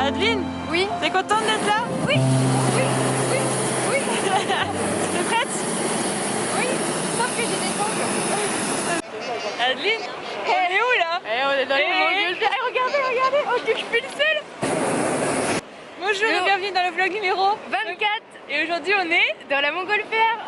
Adeline? Oui. T'es contente d'être là? Oui. Oui. Oui. Oui. T'es prête? Oui. Sauf que j'ai des ongles. Adeline? On est où là? On est dans le Montgolfière. Regardez, regardez. Oh, je suis le seul. Bonjour et bienvenue dans le vlog numéro 24. Et aujourd'hui on est Dans la Montgolfière.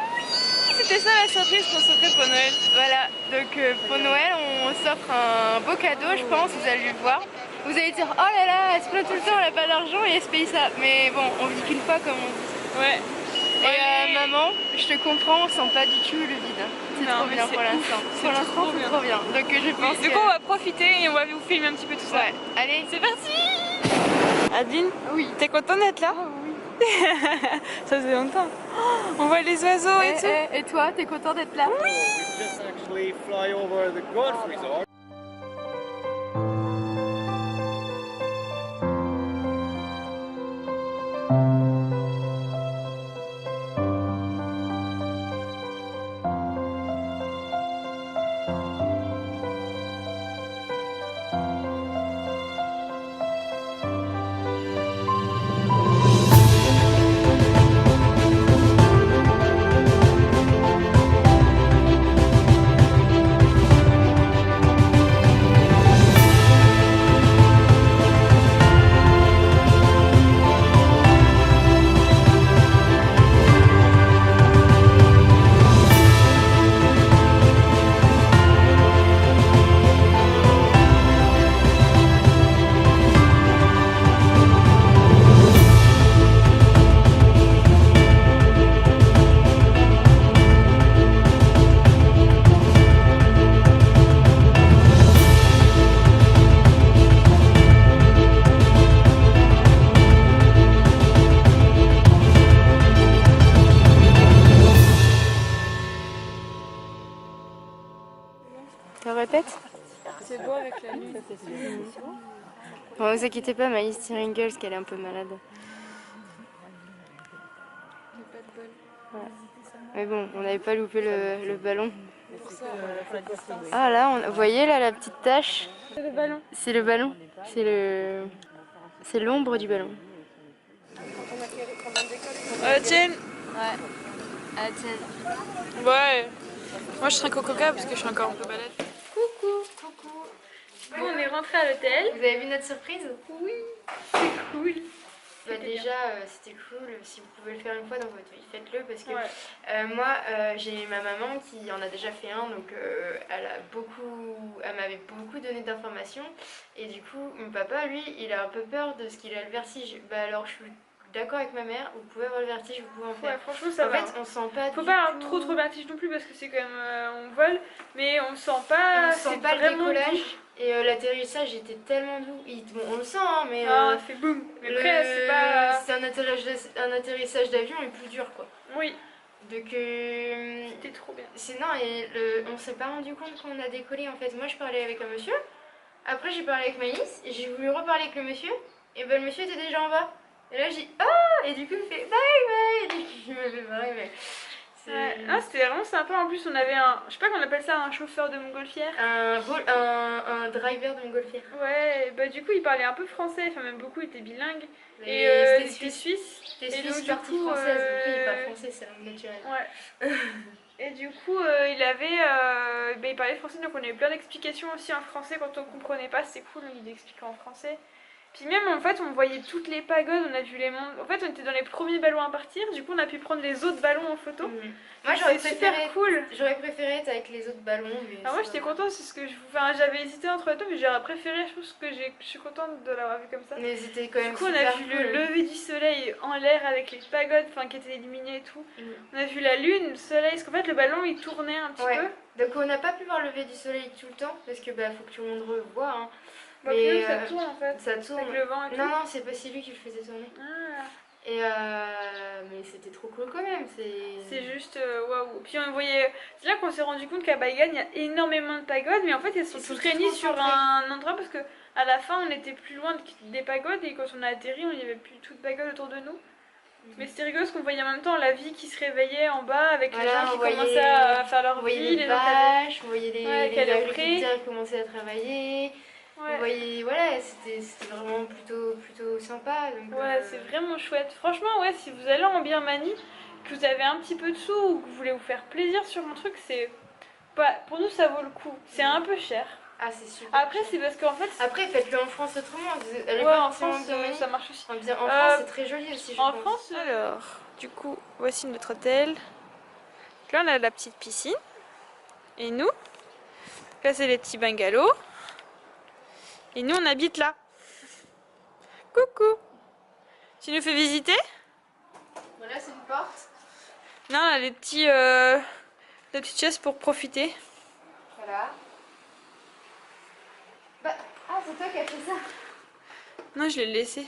C'était ça la surprise qu'on s'offrait pour Noël. Voilà, donc pour Noël on s'offre un beau cadeau, je pense, vous allez le voir. Vous allez dire, oh là là, elle se plaint tout le temps, elle a pas d'argent et elle se paye ça. Mais bon, on vit qu'une fois comme on dit. Ouais. Et maman, je te comprends, on sent pas du tout le vide. C'est trop bien pour l'instant. Pour l'instant c'est trop bien. Donc je pense du coup on va profiter et on va vous filmer un petit peu tout ça. Ouais, allez. C'est parti. Adeline? Oui. T'es contente d'être là? Oui. Ça faisait longtemps. On voit les oiseaux et tout. Et toi, t'es content d'être là? Oui. We just actually fly over the golf resort. Tu répètes? C'est beau avec la lune. Bon, vous inquiétez pas, Maïs tire gueule parce qu'elle est un peu malade. Ouais. Mais bon, on n'avait pas loupé le ballon. Ah là, vous voyez là la petite tache? C'est le ballon. C'est le ballon. C'est l'ombre du ballon. Tiens. Ouais. Ah tiens. Ouais. Moi je serai coca parce que je suis encore un peu balade. Coucou. Coucou. Bon, on est rentré à l'hôtel. Vous avez vu notre surprise? Oui. C'est cool. Bah déjà c'était cool, si vous pouvez le faire une fois dans votre vie, faites-le parce que Ouais. moi j'ai ma maman qui en a déjà fait un, donc elle m'avait beaucoup donné d'informations et du coup mon papa lui il a un peu peur de ce qu'il a le vertige. Bah alors je suis d'accord avec ma mère, vous pouvez avoir le vertige, vous pouvez en faire. Ouais, franchement ça va. En fait on sent pas Faut du pas tout... trop vertige non plus parce que c'est quand même on vole, mais on sent pas. On sent pas le vraiment décollage doux. et l'atterrissage était tellement doux. Bon, on le sent hein, mais Ah, c'est boum. Mais après c'est pas. C'est un atterrissage d'avion mais plus dur quoi. Oui. Donc C'était trop bien. sinon on s'est pas rendu compte qu'on a décollé en fait. Moi je parlais avec un monsieur, après j'ai parlé avec Maïs et j'ai voulu reparler avec le monsieur et ben le monsieur était déjà en bas. Et là j'ai dit oh, et du coup il fait bye bye, et du coup il m'a fait pareil mais Ouais. Ah, c'était vraiment sympa. En plus on avait un, je sais pas qu'on appelle ça, un chauffeur de montgolfière. un driver de montgolfière. Ouais, bah du coup il parlait un peu français, enfin même beaucoup, il était bilingue. Et il était suisse. C'était Et suisse donc, partie du coup, française, donc oui, il parle français, c'est la langue naturelle. Ouais. Et du coup, il avait, il parlait français, donc on avait plein d'explications aussi en français quand on comprenait pas, c'était cool, il expliquait en français. Puis même en fait on voyait toutes les pagodes, on a vu les mondes. En fait on était dans les premiers ballons à partir, du coup on a pu prendre les autres ballons en photo. Moi j'aurais super préféré cool. J'aurais préféré être avec les autres ballons. Mais moi j'étais contente, c'est ce que enfin, j'avais hésité entre les deux, mais j'aurais préféré, je pense que je suis contente de l'avoir vu comme ça. Mais c'était quand même du coup on a vu le lever du soleil en l'air avec les pagodes qui étaient illuminées et tout. On a vu la lune, le soleil, parce qu'en fait le ballon il tournait un petit peu. Donc on n'a pas pu voir le lever du soleil tout le temps parce que faut que tout le monde revoie. Hein. Mais ça tourne en fait. Ça tourne. Avec le vent et tout. Non, c'est pas si lui qui le faisait tourner. Ah. Et mais c'était trop cool quand même. C'est juste waouh. Puis on voyait. C'est là qu'on s'est rendu compte qu'à Baïgan il y a énormément de pagodes, mais en fait elles sont toutes réunies sur un endroit parce que à la fin on était plus loin des pagodes et quand on a atterri il n'y avait plus toutes pagodes autour de nous. Mais c'était rigolo parce qu'on voyait en même temps la vie qui se réveillait en bas avec les gens qui commençaient à faire leur vie, les vaches, on voyait les agriculteurs qui commençaient à travailler. Ouais. On voyait, voilà, c'était vraiment plutôt sympa. Donc, ouais, c'est vraiment chouette. Franchement, ouais, si vous allez en Birmanie, que vous avez un petit peu de sous ou que vous voulez vous faire plaisir sur un truc, c'est pas pour nous ça vaut le coup. C'est un peu cher. Ah, c'est super. Après, c'est parce qu'en fait. Après, faites-le en France autrement. Ouais, en France, ça marche aussi. En France, c'est très joli aussi. En France, alors, du coup, voici notre hôtel. Là, on a la petite piscine. Et nous, là, c'est les petits bungalows. Et nous, on habite là. Coucou. Tu nous fais visiter? Voilà, c'est une porte. Non, on a les petites chaises pour profiter. Voilà. Bah, ah, c'est toi qui as fait ça. Non, je l'ai laissé.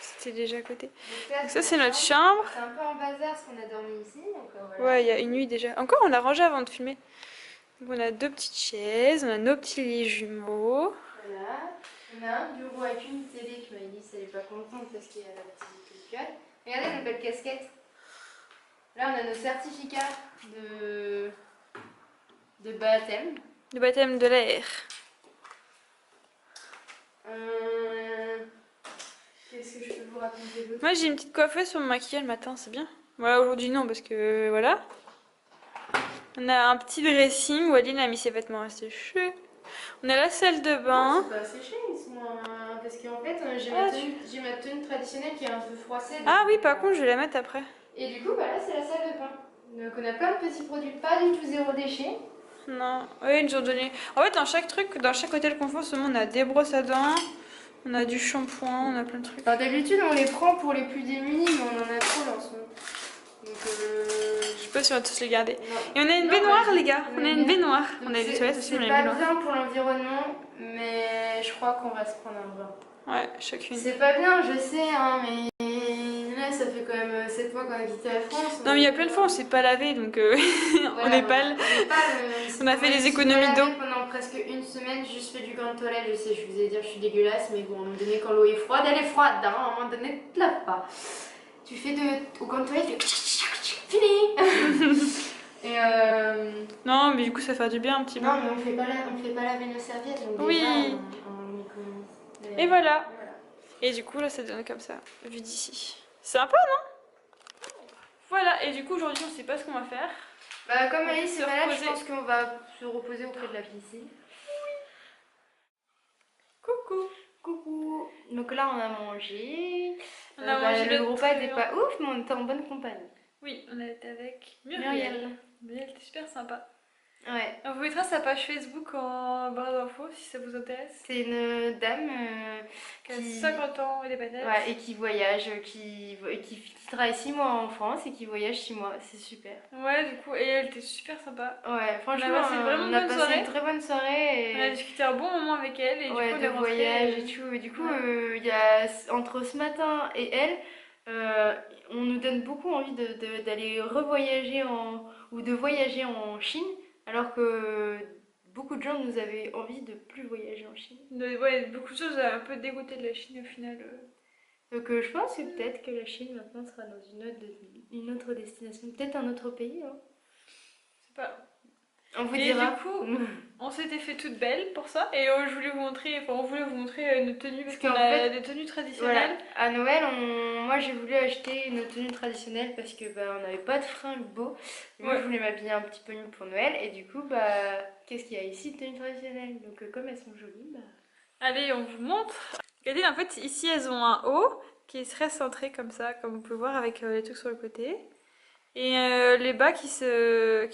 C'était déjà à côté. Donc ça, c'est notre chambre. C'est un peu en bazar parce qu'on a dormi ici. Donc, voilà. Ouais, il y a une nuit déjà. Encore, on l'a rangé avant de filmer. Donc, on a 2 petites chaises, on a nos petits lits jumeaux. Voilà. On a un bureau avec une télé qui m'a dit qu'elle n'est pas contente parce qu'il y a la petite gueule. Regardez notre belle casquette. Là, on a nos certificats de baptême. Le baptême de l'air. Qu'est-ce que je peux vous raconter d'autre? Moi, j'ai une petite coiffeuse sur mon maquillage le matin, c'est bien. Voilà, aujourd'hui non, parce que voilà. On a un petit dressing où Aline a mis ses vêtements à sécher. On a la salle de bain. C'est pas séché, ils sont parce qu'en fait, j'ai ma tenue traditionnelle qui est un peu froissée. Ah oui, par contre, je vais la mettre après. Et du coup, bah là, c'est la salle de bain. Donc, on a plein de petits produits, pas du tout zéro déchet. Non, oui, ils nous ont donné. En fait, dans chaque truc, dans chaque hôtel qu'on fait, en ce moment, on a des brosses à dents, on a du shampoing, on a plein de trucs. Alors, d'habitude, on les prend pour les plus démunis, mais on en a trop là en ce moment. Donc, je sais pas si on va tous les garder. Non. Et on a une baignoire, les gars. On a une baignoire. Donc, On a des toilettes aussi, on a c'est une pas baignoire. bien pour l'environnement, mais je crois qu'on va se prendre un bain. Ouais, chacune. C'est pas bien, je sais, hein, mais là, ça fait quand même 7 mois qu'on a quitté la France. Non, mais il y a plein de fois, on s'est pas lavé, donc on est pâle. On a fait des économies d'eau. Pendant presque une semaine, juste fait du gant de toilette. Je sais, je vous ai dit, je suis dégueulasse, mais bon, à un moment donné, quand l'eau est froide, elle est froide. Hein, à un moment donné, tu te laves pas. Tu fais au gant de toilette, tu fais fini. Et non, mais du coup, ça fait du bien un petit peu. non, mais on fait pas laver nos serviettes. Donc oui. Déjà, et voilà. Et du coup, là, ça donne comme ça, vu d'ici. Sympa, non? Voilà, et du coup, aujourd'hui, on sait pas ce qu'on va faire. Bah, comme Alice est malade, je reposer. pense qu'on va se reposer auprès de la piscine. Coucou. Coucou. Donc là, on a mangé. On a mangé le repas n'était pas ouf, mais on était en bonne compagnie. Oui, on était avec Muriel. Muriel était super sympa. Ouais. On vous mettra sa page Facebook en barre d'infos si ça vous intéresse. C'est une dame qui a 50 ans et des patates. Ouais, et qui voyage, qui travaille 6 mois en France et qui voyage 6 mois. C'est super. Ouais, du coup, et elle était super sympa. Ouais, franchement, on a passé une très bonne soirée. Et... on a discuté un bon moment avec elle et ouais, du coup, de voyage et tout. Et du coup, il y a, entre ce matin et elle, on nous donne beaucoup envie d'aller revoyager ou de voyager en Chine. Alors que beaucoup de gens nous avaient envie de plus voyager en Chine. Ouais, beaucoup de choses un peu dégoûté de la Chine au final. Donc je pense que peut-être que la Chine maintenant sera dans une autre destination, peut-être un autre pays. Hein. C'est pas... On vous et dira. Du coup, on s'était fait toute belle pour ça et on voulait vous montrer nos tenues parce qu'on a des tenues traditionnelles. Voilà. À Noël, moi j'ai voulu acheter une tenue traditionnelle parce que on n'avait pas de fringues beaux. Moi je voulais m'habiller un petit peu mieux pour Noël et du coup qu'est-ce qu'il y a ici, une tenue traditionnelle. Donc comme elles sont jolies, allez, on vous montre. Regardez, en fait ici elles ont un haut qui serait centré comme ça, comme vous pouvez voir avec les trucs sur le côté. Et les bas qui se...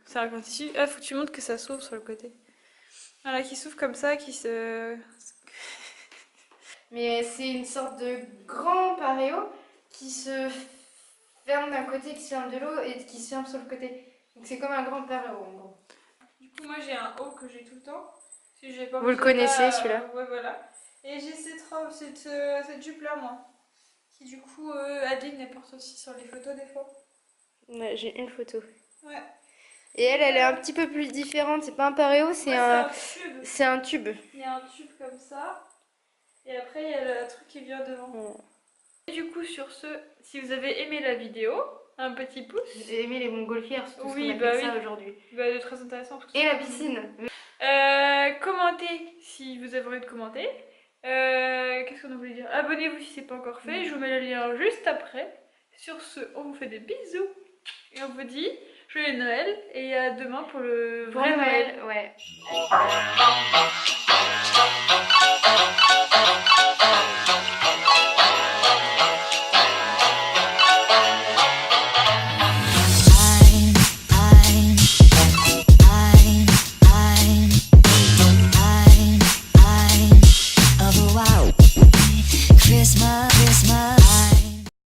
C'est un tissu. Ah, faut que tu montres que ça s'ouvre sur le côté. Voilà, qui s'ouvre comme ça, qui se... Mais c'est une sorte de grand paréo qui se ferme d'un côté, qui se ferme de l'autre et qui se ferme sur le côté. Donc c'est comme un grand paréo en gros. Du coup, moi j'ai un haut que j'ai tout le temps. Si j'ai pas vous le connaissez celui-là? Ouais, voilà. Et j'ai cette jupe là, moi. Puis du coup, Adeline elle porte aussi sur les photos des fois. Ouais, j'ai une photo. Ouais. Et elle est un petit peu plus différente. C'est pas un pareo, c'est un tube. c'est un tube. Il y a un tube comme ça. Et après, il y a le truc qui vient devant. Ouais. Et du coup, sur ce, si vous avez aimé la vidéo, un petit pouce. J'ai aimé les montgolfières, surtout Oui, ce qu'on a fait bah ça oui. aujourd'hui. Bah, de très intéressant. Parce que Et la piscine. Commentez si vous avez envie de commenter. Qu'est-ce qu'on a voulu dire? Abonnez-vous si c'est pas encore fait. Je vous mets le lien juste après. Sur ce, on vous fait des bisous. Et on vous dit joyeux Noël. Et à demain pour le vrai Noël. Ouais.